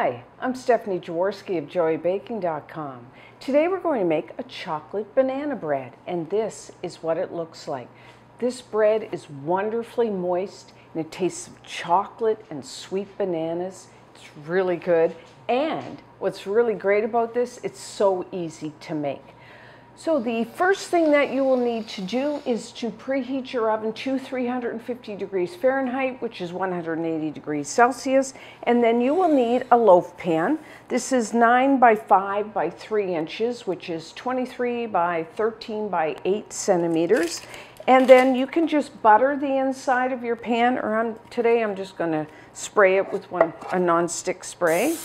Hi, I'm Stephanie Jaworski of joybaking.com. Today we're going to make a chocolate banana bread, and this is what it looks like. This bread is wonderfully moist and it tastes of chocolate and sweet bananas. It's really good, and what's really great about this, it's so easy to make. So the first thing that you will need to do is to preheat your oven to 350 degrees Fahrenheit, which is 180 degrees Celsius, and then you will need a loaf pan. This is 9 by 5 by 3 inches, which is 23 by 13 by 8 centimeters. And then you can just butter the inside of your pan, or today I'm just going to spray it with a non-stick spray.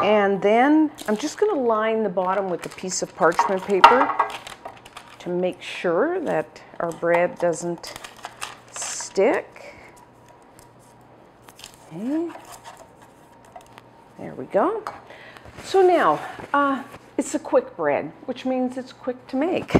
And then I'm just going to line the bottom with a piece of parchment paper to make sure that our bread doesn't stick. Okay. There we go. So now, it's a quick bread, which means it's quick to make.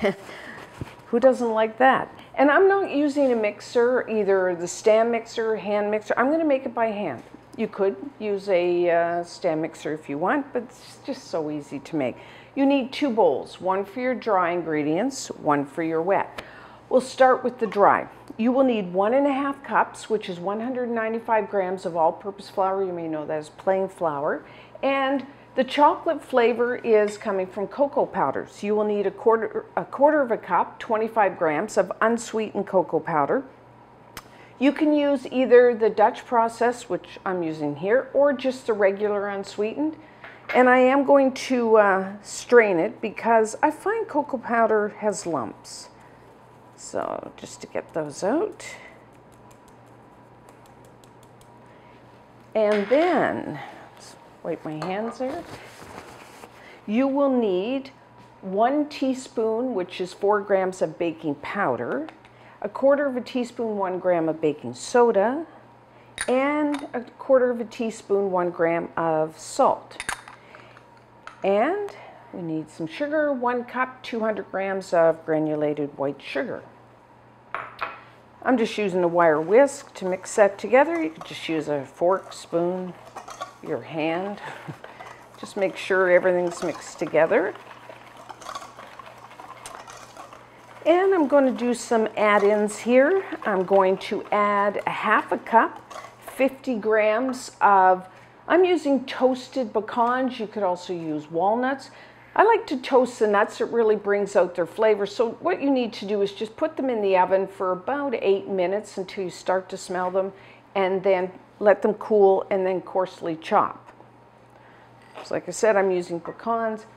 Who doesn't like that? And I'm not using a mixer, either the stand mixer or hand mixer. I'm going to make it by hand. You could use a stand mixer if you want, but it's just so easy to make. You need 2 bowls, one for your dry ingredients, one for your wet. We'll start with the dry. You will need 1½ cups, which is 195 grams of all-purpose flour. You may know that as plain flour. And the chocolate flavor is coming from cocoa powders. You will need a quarter of a cup, 25 grams of unsweetened cocoa powder. You can use either the Dutch process, which I'm using here, or just the regular unsweetened. And I am going to strain it because I find cocoa powder has lumps. So just to get those out. And then, let's wipe my hands there. You will need 1 teaspoon, which is 4 grams of baking powder, a quarter of a teaspoon, 1 gram of baking soda, and a quarter of a teaspoon, 1 gram of salt. And we need some sugar, 1 cup, 200 grams of granulated white sugar. I'm just using a wire whisk to mix that together. You could just use a fork, spoon, your hand. Just make sure everything's mixed together. And I'm going to do some add-ins here. I'm going to add a ½ cup, 50 grams of, I'm using toasted pecans. You could also use walnuts. I like to toast the nuts. It really brings out their flavor. So what you need to do is just put them in the oven for about 8 minutes until you start to smell them, and then let them cool and then coarsely chop. So like I said, I'm using pecans.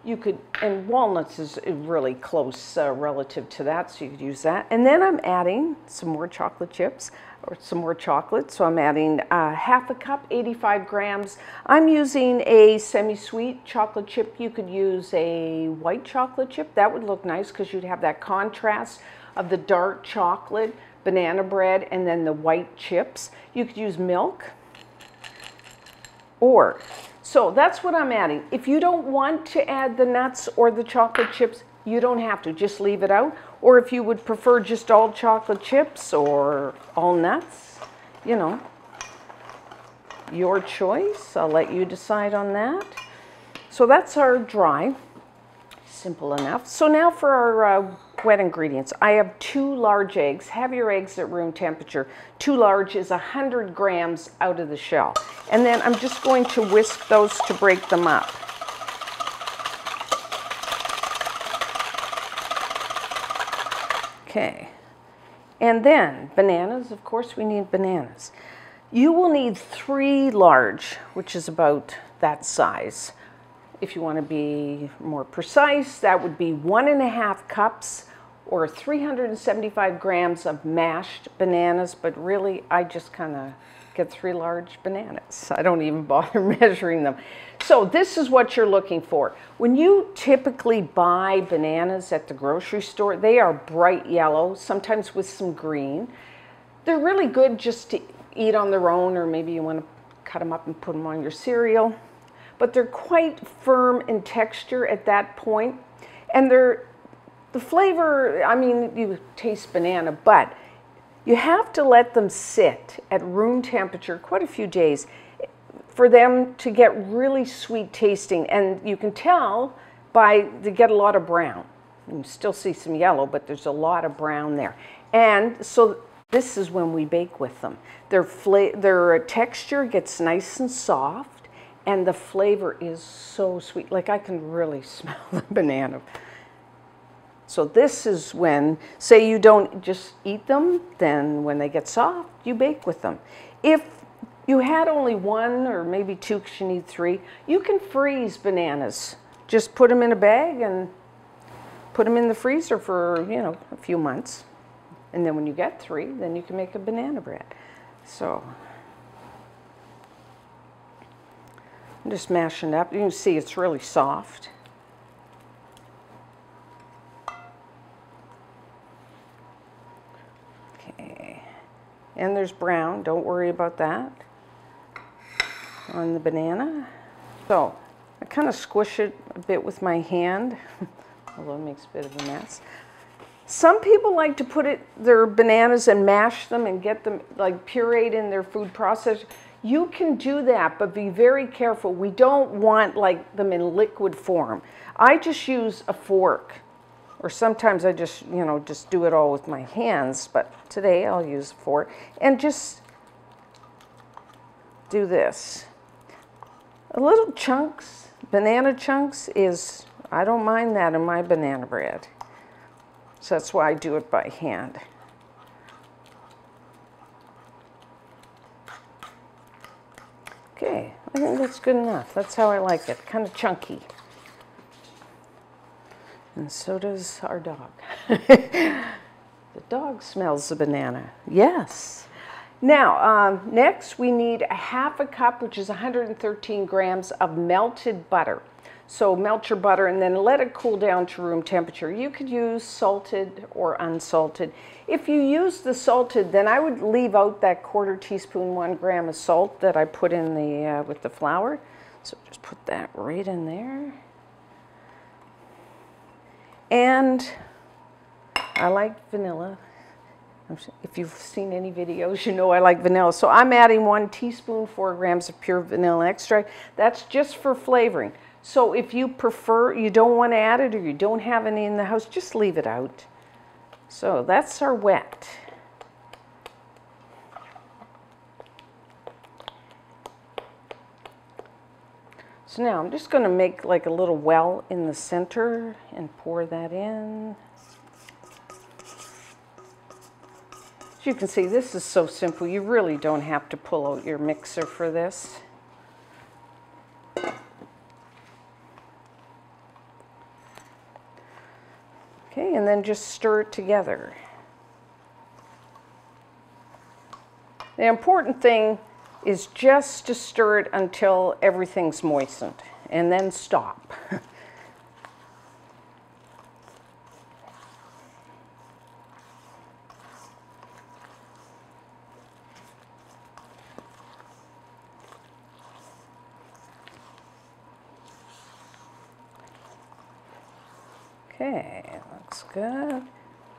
You could, and walnuts is really close relative to that, so you could use that. And then I'm adding some more chocolate chips, or some more chocolate. So I'm adding ½ cup, 85 grams. I'm using a semi-sweet chocolate chip. You could use a white chocolate chip. That would look nice because you'd have that contrast of the dark chocolate banana bread and then the white chips. You could use milk, or so that's what I'm adding. If you don't want to add the nuts or the chocolate chips, you don't have to. Just leave it out. Or if you would prefer just all chocolate chips or all nuts, you know, your choice. I'll let you decide on that. So that's our dry. Simple enough. So now for our wet ingredients. I have 2 large eggs. Have your eggs at room temperature. 2 large is 100 grams out of the shell. And then I'm just going to whisk those to break them up. Okay. And then bananas, of course we need bananas. You will need 3 large, which is about that size. If you want to be more precise, that would be 1½ cups or 375 grams of mashed bananas, but really I just kind of get 3 large bananas. I don't even bother measuring them. So this is what you're looking for. When you typically buy bananas at the grocery store, they are bright yellow, sometimes with some green. They're really good just to eat on their own, or maybe you want to cut them up and put them on your cereal. But they're quite firm in texture at that point. And the flavor, I mean, you taste banana, but You have to let them sit at room temperature quite a few days for them to get really sweet tasting. And you can tell they get a lot of brown. You can still see some yellow, but there's a lot of brown there. And so this is when we bake with them. Their texture gets nice and soft, and the flavor is so sweet. Like, I can really smell the banana. So this is when, say you don't just eat them, then when they get soft, you bake with them. If you had only one or maybe two, because you need three, you can freeze bananas. Just put them in a bag and put them in the freezer for, a few months. And then when you get three, then you can make a banana bread. So I'm just mashing it up. You can see it's really soft. Okay. And there's brown. Don't worry about that on the banana. So I kind of squish it a bit with my hand, although it makes a bit of a mess. Some people like to put their bananas and mash them and get them like pureed in their food processor. You can do that, but be very careful. We don't want like them in liquid form. I just use a fork, or sometimes I just, just do it all with my hands, but today I'll use a fork and just do this. A little chunks, banana chunks I don't mind that in my banana bread. So that's why I do it by hand. Okay, I think that's good enough. That's how I like it, kind of chunky. And so does our dog. The dog smells the banana. Yes. Now, next we need a half a cup, which is 113 grams of melted butter. So melt your butter and then let it cool down to room temperature. You could use salted or unsalted. If you use the salted, then I would leave out that 1/4 teaspoon, 1 gram of salt that I put in with the flour. So just put that right in there. And I like vanilla. If you've seen any videos, you know I like vanilla. So I'm adding 1 teaspoon, 4 grams of pure vanilla extract. That's just for flavoring. So if you prefer, you don't want to add it or you don't have any in the house, just leave it out. So that's our wet. So now I'm just going to make like a little well in the center and pour that in. As you can see, this is so simple. You really don't have to pull out your mixer for this. Okay, and then just stir it together. The important thing is just to stir it until everything's moistened, and then stop. Okay, looks good.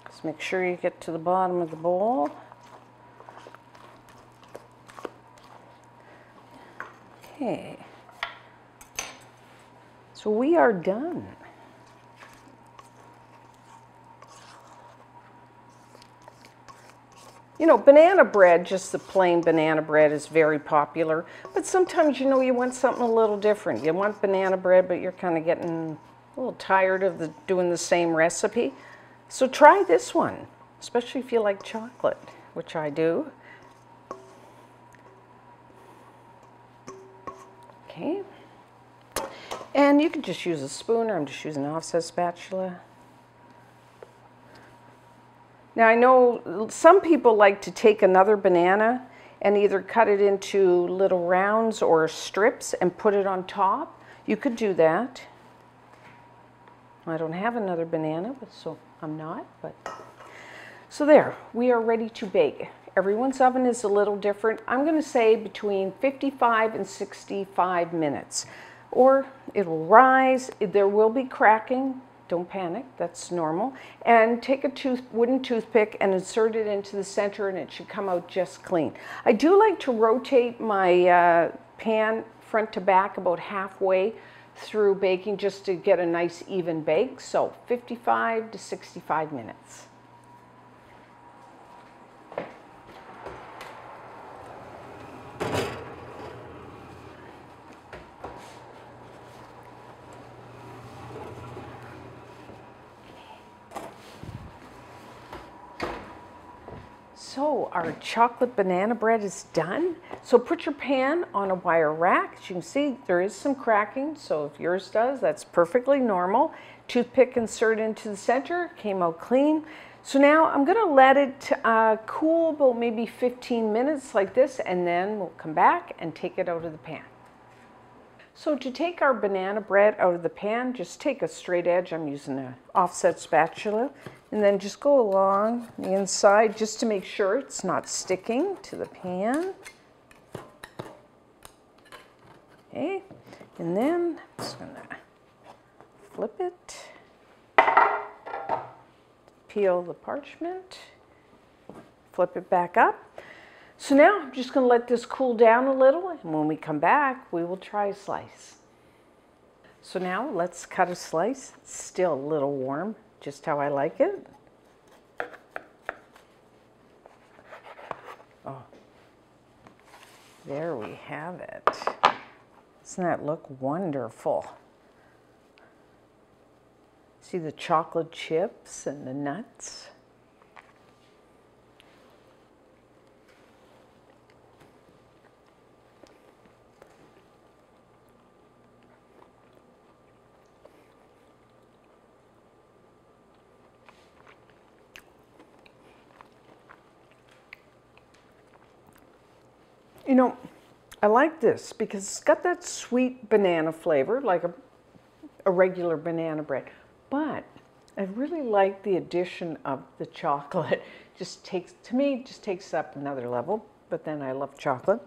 Just make sure you get to the bottom of the bowl. Okay, so we are done. Banana bread, just the plain banana bread, is very popular. But sometimes, you want something a little different. You want banana bread, but you're kind of getting a little tired of doing the same recipe. So try this one, especially if you like chocolate, which I do. Okay. And you can just use a spoon, or I'm just using an offset spatula. Now I know some people like to take another banana and either cut it into little rounds or strips and put it on top. You could do that. I don't have another banana, so I'm not. So there, we are ready to bake. Everyone's oven is a little different. I'm going to say between 55 and 65 minutes. Or it will rise, there will be cracking, Don't panic, that's normal. And take a wooden toothpick and insert it into the center, and it should come out just clean. I do like to rotate my pan front to back about halfway through baking just to get a nice even bake. So 55 to 65 minutes. So our chocolate banana bread is done. So put your pan on a wire rack. As you can see, there is some cracking, so if yours does, that's perfectly normal. Toothpick insert into the center, came out clean. So now I'm gonna let it cool about maybe 15 minutes like this, and then we'll come back and take it out of the pan. So to take our banana bread out of the pan, just take a straight edge. I'm using an offset spatula. And then just go along the inside just to make sure it's not sticking to the pan. Okay, and then I'm just gonna flip it, peel the parchment, flip it back up. So now I'm just gonna let this cool down a little, and when we come back, we will try a slice. So now let's cut a slice. It's still a little warm, just how I like it. Oh, there we have it. Doesn't that look wonderful? See the chocolate chips and the nuts? You know, I like this because it's got that sweet banana flavor, like a regular banana bread. But I really like the addition of the chocolate. Just takes, to me, just takes up another level. But then I love chocolate.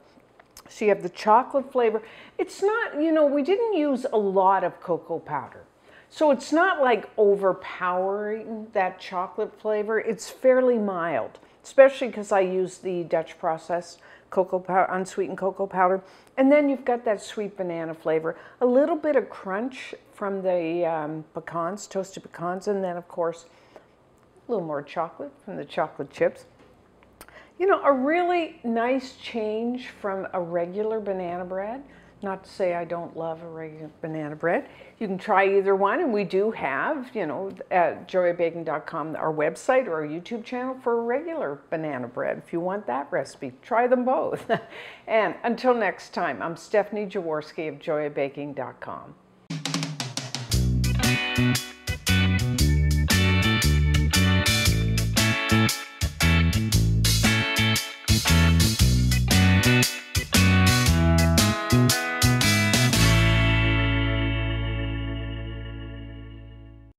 So you have the chocolate flavor. It's not, you know, we didn't use a lot of cocoa powder. So it's not like overpowering that chocolate flavor. It's fairly mild, especially because I use the Dutch processed cocoa powder, unsweetened cocoa powder. And then you've got that sweet banana flavor, a little bit of crunch from the pecans, toasted pecans, and then of course, a little more chocolate from the chocolate chips. You know, a really nice change from a regular banana bread. Not to say I don't love a regular banana bread. You can try either one, and we do have, you know, at joyabaking.com, our website or our YouTube channel for a regular banana bread. If you want that recipe, try them both. And until next time, I'm Stephanie Jaworski of joyabaking.com.